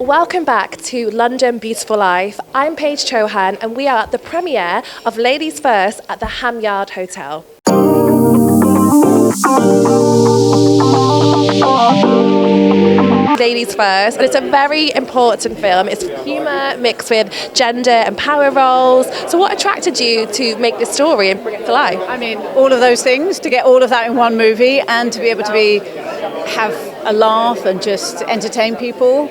Welcome back to London Beautiful Life. I'm Paige Chohan and we are at the premiere of Ladies First at the Ham Yard Hotel. Ladies First, and it's a very important film. It's humour mixed with gender and power roles. So what attracted you to make this story and bring it to life? I mean, all of those things, to get all of that in one movie and to be able to have a laugh and just entertain people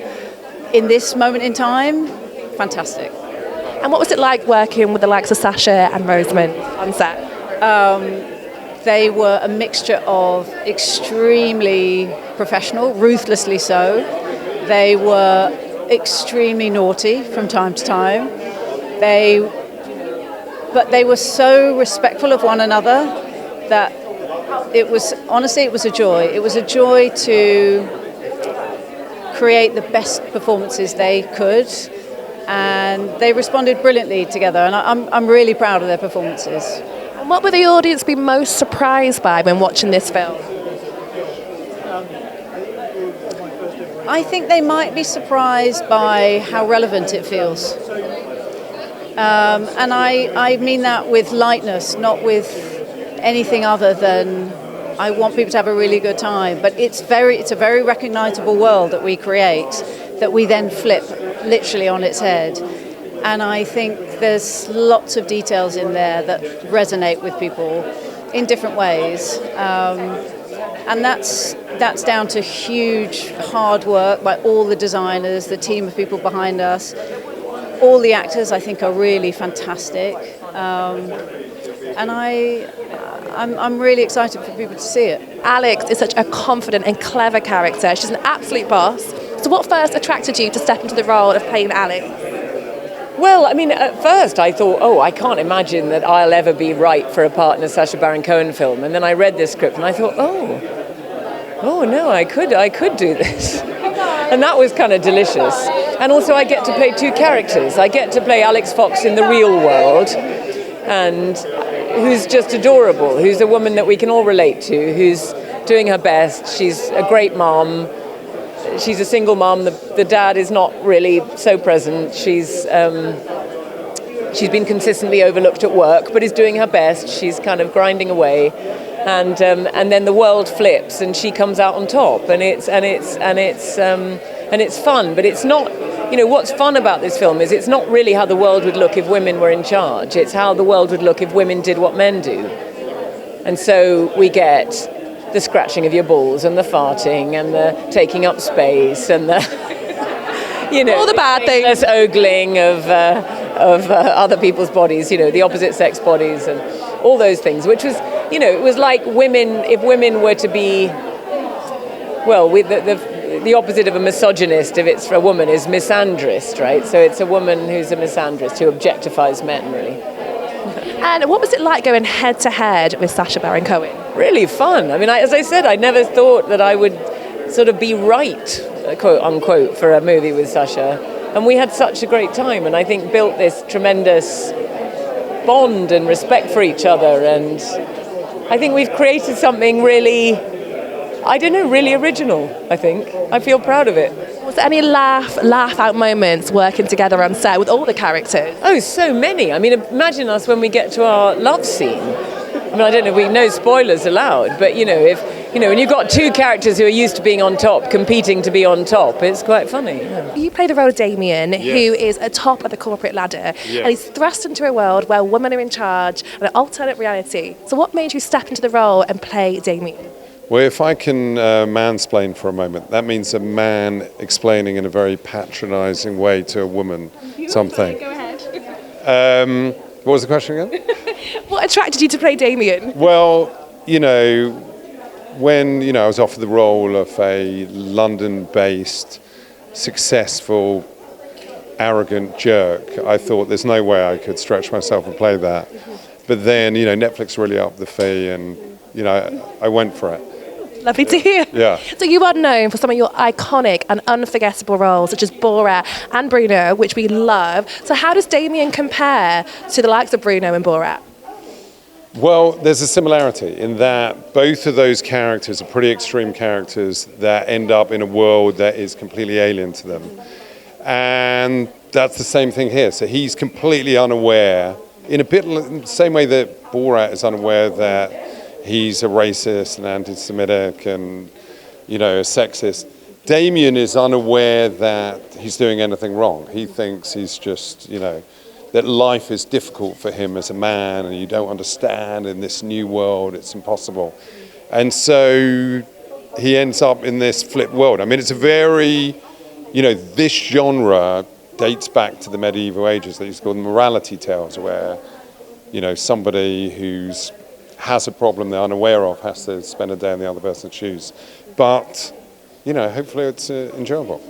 in this moment in time, fantastic. And what was it like working with the likes of Sacha and Rosamund on set? They were a mixture of extremely professional, ruthlessly so. They were extremely naughty from time to time. But they were so respectful of one another that it was a joy. It was a joy to create the best performances they could, and they responded brilliantly together, and I'm really proud of their performances. And what would the audience be most surprised by when watching this film? I think they might be surprised by how relevant it feels. And I mean that with lightness, not with anything other than I want people to have a really good time. But it's a very recognisable world that we create, that we then flip literally on its head. And I think there's lots of details in there that resonate with people in different ways. And that's down to huge hard work by all the designers, the team of people behind us. All the actors, I think, are really fantastic. And I'm really excited for people to see it. Alex is such a confident and clever character. She's an absolute boss. So what first attracted you to step into the role of playing Alex? Well, I mean, at first I thought, I can't imagine that I'll ever be right for a part in a Sacha Baron Cohen film. And then I read this script and I thought, oh no, I could do this. And that was kind of delicious. And also I get to play two characters. I get to play Alex Fox in the real world, and who's just adorable, who's a woman that we can all relate to, who's doing her best. She's a great mom. She's a single mom. The dad is not really so present. She's been consistently overlooked at work, but is doing her best. She's kind of grinding away, and then the world flips, and she comes out on top, and it's fun. But it's not. What's fun about this film is it's not really how the world would look if women were in charge. It's how the world would look if women did what men do. And so we get the scratching of your balls and the farting and the taking up space and the, all the bad things. Ogling of other people's bodies, the opposite sex bodies and all those things, which was, it was like if women were to be, the opposite of a misogynist, if it's for a woman, is misandrist, right? So it's a woman who's a misandrist who objectifies men, really. And what was it like going head-to-head with Sacha Baron Cohen? Really fun. I mean, as I said, I never thought that I would sort of be right, quote unquote, for a movie with Sacha. And we had such a great time, and I think built this tremendous bond and respect for each other. And I think we've created something really, really original, I think. I feel proud of it. Was there any laugh out moments working together on set with all the characters? Oh, so many. I mean, imagine us when we get to our love scene. I mean, I don't know, no spoilers allowed, but when you've got two characters who are used to being on top, competing to be on top, it's quite funny. Yeah. You play the role of Damian, who is atop of the corporate ladder, and he's thrust into a world where women are in charge and an alternate reality. So what made you step into the role and play Damian? Well, if I can mansplain for a moment, that means a man explaining in a very patronising way to a woman something. Go ahead. What was the question again? What attracted you to play Damian? Well, when I was offered the role of a London-based, successful, arrogant jerk, I thought there's no way I could stretch myself and play that. But then, Netflix really upped the fee, and I went for it. Lovely to hear. Yeah. So you are known for some of your iconic and unforgettable roles, such as Borat and Bruno, which we love. So how does Damian compare to the likes of Bruno and Borat? Well, there's a similarity in that both of those characters are pretty extreme characters that end up in a world that is completely alien to them. And that's the same thing here. So he's completely unaware, in a bit the same way that Borat is unaware that he's a racist and anti-Semitic and, a sexist. Damian is unaware that he's doing anything wrong. He thinks he's just, that life is difficult for him as a man and you don't understand in this new world, it's impossible. And so he ends up in this flipped world. I mean, it's a very, this genre dates back to the medieval ages. They used to call them morality tales, where, somebody who's has a problem they're unaware of has to spend a day in the other person's shoes. But, hopefully it's enjoyable.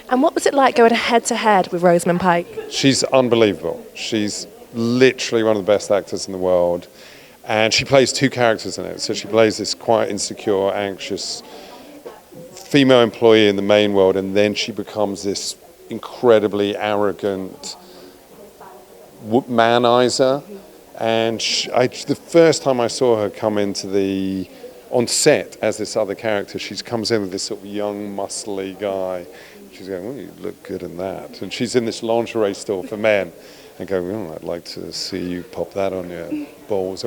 And what was it like going head-to-head with Rosamund Pike? She's unbelievable. She's literally one of the best actors in the world. And she plays two characters in it. So she plays this quite insecure, anxious female employee in the main world, and then she becomes this incredibly arrogant manizer. And the first time I saw her come into on set as this other character, she comes in with this sort of young, muscly guy. She's going, "Oh, you look good in that." And she's in this lingerie store for men and going, "Oh, I'd like to see you pop that on your balls."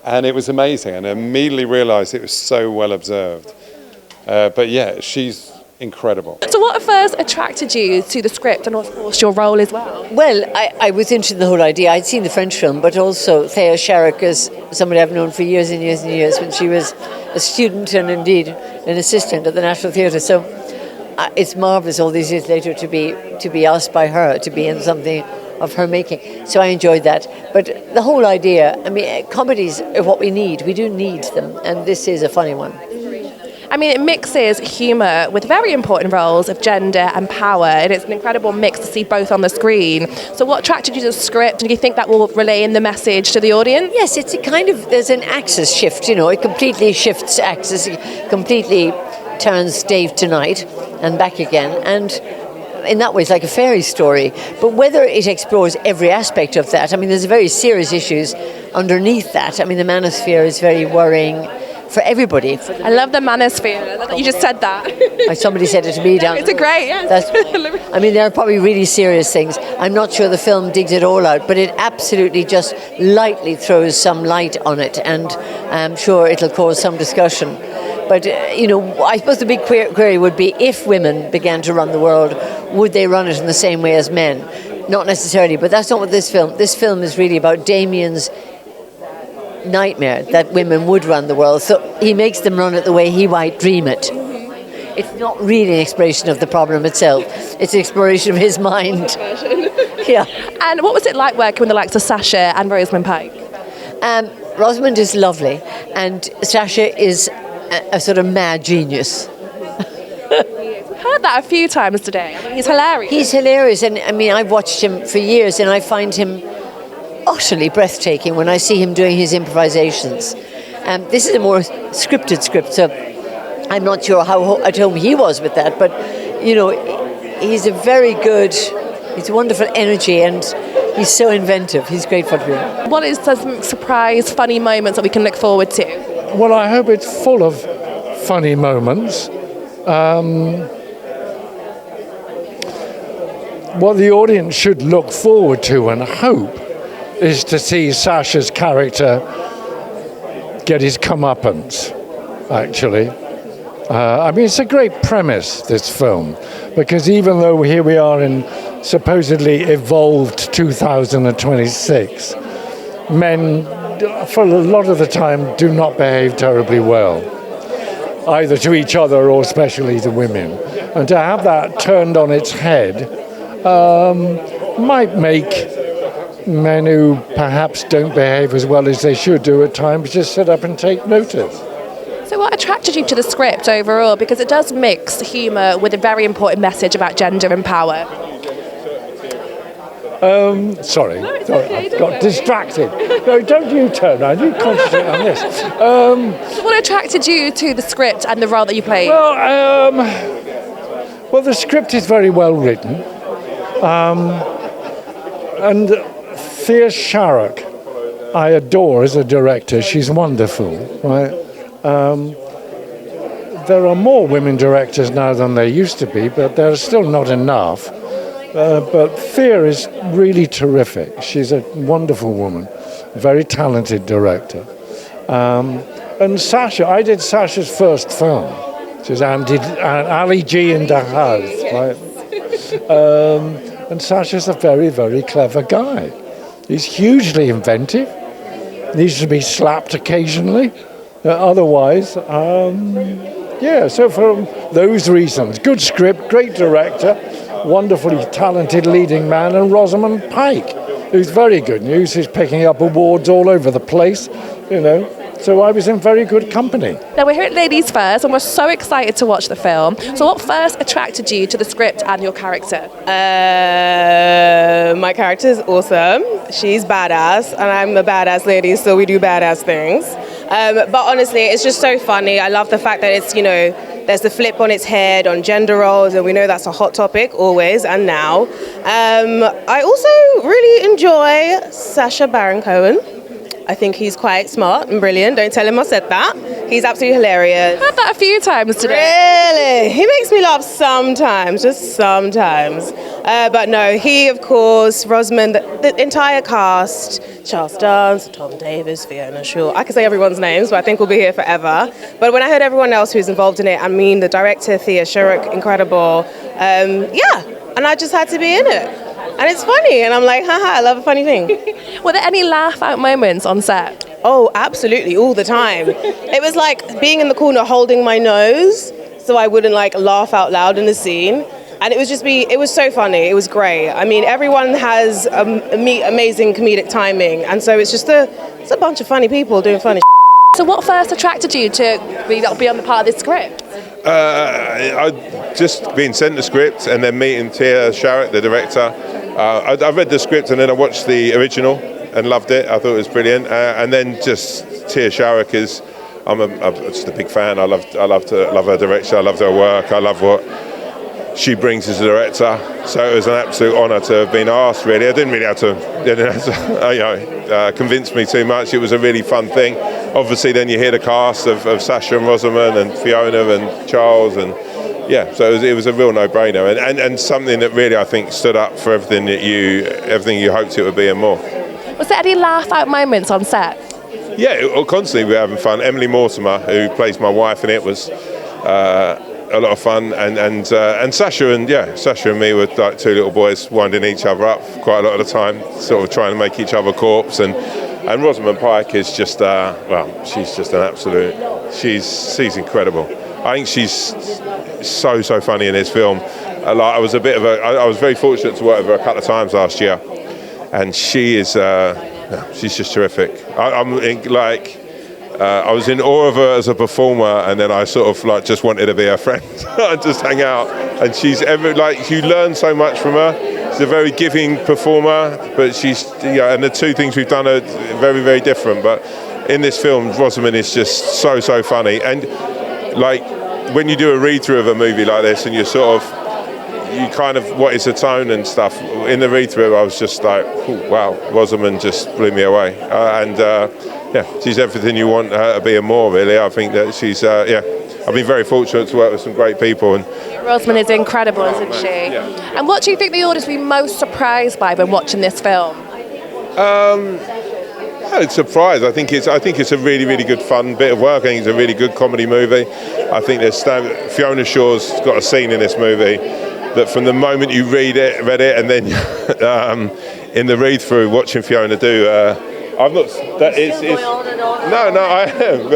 And it was amazing. And I immediately realized it was so well observed. But yeah, she's incredible. So what first attracted you to the script and of course your role as well? Well, I was interested in the whole idea. I'd seen the French film, but also Thea Sharrock is somebody I've known for years and years and years when she was a student and indeed an assistant at the National Theatre. So it's marvellous all these years later to be asked by her to be in something of her making. So I enjoyed that. But the whole idea, I mean, comedies are what we need. We do need them, and this is a funny one. I mean, it mixes humour with very important roles of gender and power, and it's an incredible mix to see both on the screen. So what attracted you to the script, and do you think that will relay in the message to the audience? Yes, it's there's an axis shift, it completely shifts axis, it completely turns Dave tonight and back again, and in that way it's like a fairy story. But whether it explores every aspect of that, I mean, there's very serious issues underneath that. I mean, the manosphere is very worrying for everybody. I love the manosphere. You just said that. Somebody said it to me down. It's a great, yes. I mean, there are probably really serious things. I'm not sure the film digs it all out, but it absolutely just lightly throws some light on it, and I'm sure it'll cause some discussion. But, I suppose the big query would be, if women began to run the world, would they run it in the same way as men? Not necessarily, but that's not what this film is really about. Damian's nightmare that women would run the world, so he makes them run it the way he might dream it. It's not really an exploration of the problem itself, it's an exploration of his mind. Yeah. And what was it like working with the likes of Sacha and Rosamund Pike? Rosamund is lovely, and Sacha is a sort of mad genius. I've heard that a few times today. I mean, he's hilarious. He's hilarious, and I mean, I've watched him for years, and I find him utterly breathtaking when I see him doing his improvisations. This is a more scripted script, so I'm not sure how at home he was with that, but he's a wonderful energy, and he's so inventive. He's great fun to be. What is some surprise, funny moments that we can look forward to? Well, I hope it's full of funny moments. What the audience should look forward to and hope is to see Sacha's character get his comeuppance, actually. I mean, it's a great premise, this film, because even though here we are in supposedly evolved 2026, men, for a lot of the time, do not behave terribly well, either to each other or especially to women. And to have that turned on its head might make men who perhaps don't behave as well as they should do at times just sit up and take notice. So what attracted you to the script overall? Because it does mix humour with a very important message about gender and power. Sorry, okay, I got distracted. No, don't you turn around, you concentrate on this. So what attracted you to the script and the role that you played? Well, the script is very well written. And Thea Sharrock, I adore as a director. She's wonderful, right? There are more women directors now than there used to be, but there are still not enough. But Thea is really terrific. She's a wonderful woman, very talented director. And Sacha, I did Sacha's first film, which is Ali G in the House, right? And Sacha's a very, very clever guy. He's hugely inventive, needs to be slapped occasionally. Otherwise, so for those reasons, good script, great director, wonderfully talented leading man, and Rosamund Pike, who's very good news. He's picking up awards all over the place, So I was in very good company. Now we're here at Ladies First and we're so excited to watch the film. So what first attracted you to the script and your character? My character is awesome. She's badass and I'm a badass lady, so we do badass things. But honestly, it's just so funny. I love the fact that it's, there's the flip on its head on gender roles, and we know that's a hot topic always and now. I also really enjoy Sacha Baron Cohen. I think he's quite smart and brilliant. Don't tell him I said that. He's absolutely hilarious. I've heard that a few times today. Really? He makes me laugh sometimes, just sometimes. But no, he, of course, Rosamund, the entire cast, Charles Dance, Tom Davis, Fiona Shaw. I could say everyone's names, but I think we'll be here forever. But when I heard everyone else who's involved in it, I mean, the director, Thea Sharrock, incredible. And I just had to be in it. And it's funny, and I'm like, haha, I love a funny thing. Were there any laugh-out moments on set? Oh, absolutely, all the time. It was like being in the corner holding my nose so I wouldn't laugh out loud in the scene. And it was so funny, it was great. I mean, everyone has amazing comedic timing, and so it's a bunch of funny people doing funny. So what first attracted you to be on the part of this script? I'd just been sent the script and then meeting Thea Sharrock, the director. I read the script and then I watched the original and loved it. I thought it was brilliant. And then just Thea Sharrock I'm just a big fan. I love her direction. I love her work. I love what she brings as a director. So it was an absolute honour to have been asked. Really, I didn't really have to convince me too much. It was a really fun thing. Obviously, then you hear the cast of Sacha and Rosamund and Fiona and Charles and. Yeah, so it was a real no-brainer, and something that really I think stood up for everything you hoped it would be and more. Was there any laugh-out moments on set? Yeah, constantly we were having fun. Emily Mortimer, who plays my wife in it, was a lot of fun, and Sacha and me were like two little boys winding each other up quite a lot of the time, sort of trying to make each other corpse, and Rosamund Pike is just she's just an absolute. She's incredible. I think she's so funny in this film. I was very fortunate to work with her a couple of times last year, and she's just terrific. I was in awe of her as a performer, and then I sort of just wanted to be her friend and just hang out. And you learn so much from her. She's a very giving performer, but and the two things we've done are very, very different. But in this film, Rosamund is just so funny, and when you do a read-through of a movie like this and you kind of, what is the tone and stuff, in the read-through I was just like, oh, wow, Rosamund just blew me away. She's everything you want her to be and more, really. I think that she's, I've been very fortunate to work with some great people. And Rosamund is incredible, isn't she? Yeah. And what do you think the audience will be most surprised by when watching this film? It's a surprise. I think it's a really, really good fun bit of work. I think it's a really good comedy movie. I think Fiona Shaw's got a scene in this movie that from the moment you read it, and then in the read through watching Fiona do, I've not. I am.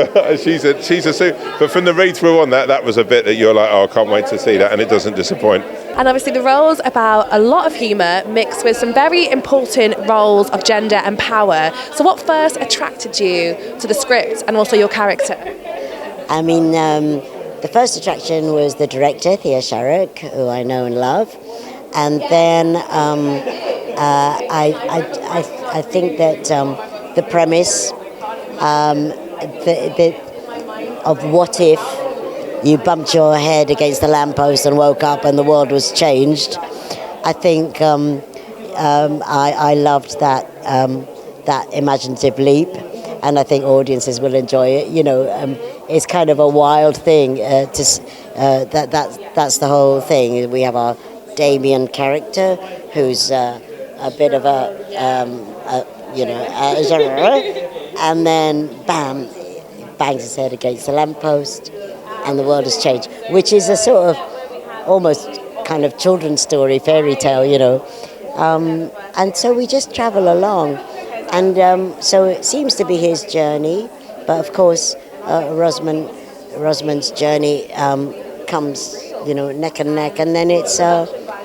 But from the read through on that was a bit that you're like, oh, I can't wait to see that, and it doesn't disappoint. And obviously the role's about a lot of humour mixed with some very important roles of gender and power. So what first attracted you to the script and also your character? I mean, the first attraction was the director, Thea Sharrock, who I know and love. And then I think that the premise of what if you bumped your head against the lamppost and woke up and the world was changed. I think I loved that imaginative leap, and I think audiences will enjoy it. It's kind of a wild thing. That's the whole thing. We have our Damian character, who's a bit of and then bam, bangs his head against the lamppost, and the world has changed, which is a sort of almost kind of children's story, fairy tale, and so we just travel along, and so it seems to be his journey, but of course Rosamund's journey comes, neck and neck, and then it's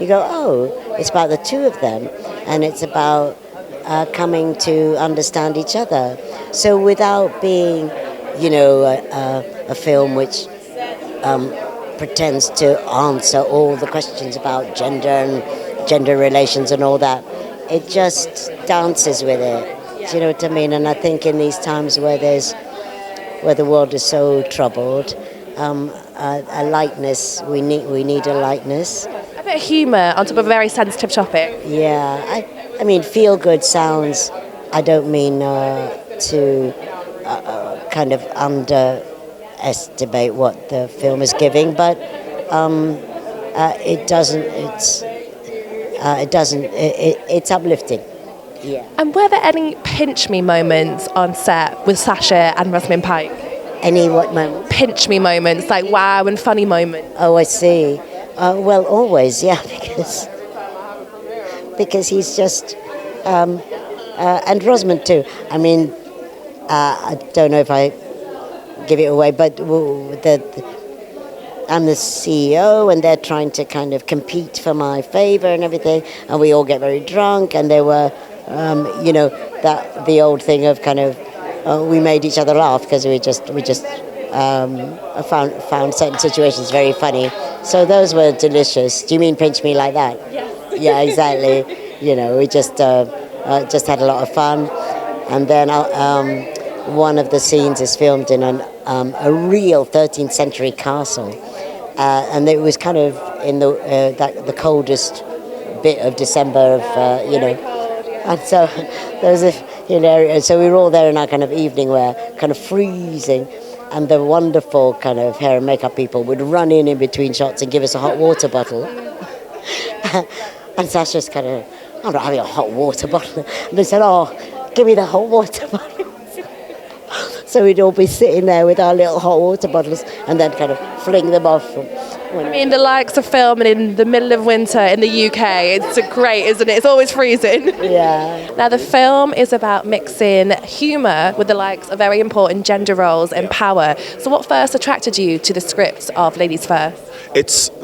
you go, oh, it's about the two of them, and it's about coming to understand each other. So without being, a film which pretends to answer all the questions about gender and gender relations and all that, it just dances with it. Do you know what I mean? And I think in these times where the world is so troubled, a lightness, we need a lightness. A bit of humour on top of a very sensitive topic. Yeah, I mean, feel good sounds, I don't mean to kind of underestimate what the film is giving, but it's uplifting. Yeah. And were there any pinch me moments on set with Sacha and Rosamund Pike? Any what moments? Pinch me moments, like wow and funny moments. Oh, I see. Well, always, yeah, because he's just, and Rosamund too. I mean, I don't know if I give it away, but I'm the CEO, and they're trying to kind of compete for my favor and everything, and we all get very drunk, and there were, that the old thing of kind of, we made each other laugh because we just found certain situations very funny. So those were delicious. Do you mean pinch me like that? Yes. Yeah, exactly. We just had a lot of fun, and then one of the scenes is filmed in a real 13th century castle, and it was kind of in the coldest bit of December of and so there was so we were all there in our kind of evening wear, kind of freezing, and the wonderful kind of hair and makeup people would run in between shots and give us a hot water bottle. And Sacha's kind of, I'm not having a hot water bottle. And they said, oh, give me the hot water bottle. So we'd all be sitting there with our little hot water bottles and then kind of fling them off. I mean, the likes of filming in the middle of winter in the UK, it's great, isn't it? It's always freezing. Yeah. Now, the film is about mixing humour with the likes of very important gender roles and power. So what first attracted you to the script of Ladies First?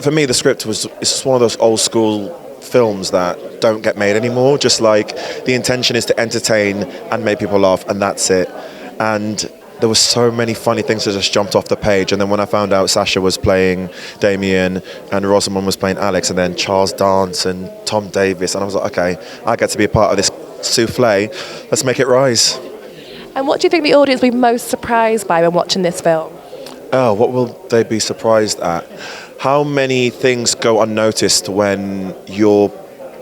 For me, the script it's one of those old school films that don't get made anymore. Just like the intention is to entertain and make people laugh, and that's it. And there were so many funny things that just jumped off the page. And then when I found out Sacha was playing Damian and Rosamund was playing Alex, and then Charles Dance and Tom Davis, and I was like, okay, I get to be a part of this souffle. Let's make it rise. And what do you think the audience will be most surprised by when watching this film? Oh, what will they be surprised at? How many things go unnoticed when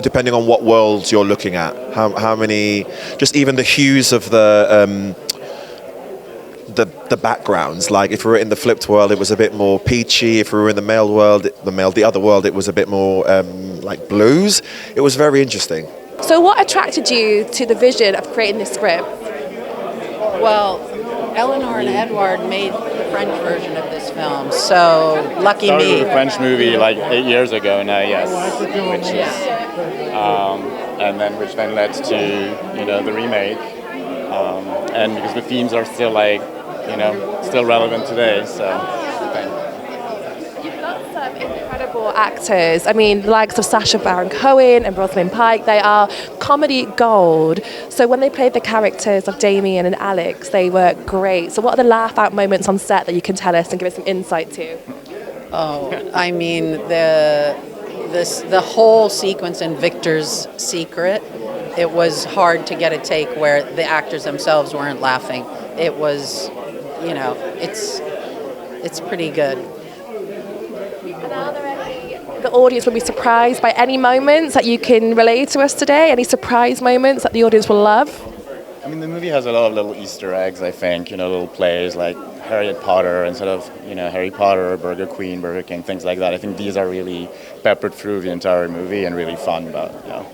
depending on what world you're looking at. How many, just even the hues of the backgrounds. Like if we were in the flipped world, it was a bit more peachy. If we were in the other world, it was a bit more like blues. It was very interesting. So what attracted you to the vision of creating this script? Well, Eleanor and Edouard made the French version of this film, so lucky me. Started with a French movie like 8 years ago now, yes, which then led to the remake, and because the themes are still still relevant today, so I think. You've got some incredible actors. I mean, the likes of Sacha Baron Cohen and Rosamund Pike, they are comedy gold. So when they played the characters of Damian and Alex, they were great. So what are the laugh-out moments on set that you can tell us and give us some insight to? Oh, I mean, the whole sequence in Victor's Secret, it was hard to get a take where the actors themselves weren't laughing. It was, it's pretty good. And are there the audience will be surprised by any moments that you can relate to us today? Any surprise moments that the audience will love? I mean, the movie has a lot of little Easter eggs, I think, little plays like Harriet Potter instead of, Harry Potter, Burger Queen, Burger King, things like that. I think these are really peppered through the entire movie and really fun, but yeah.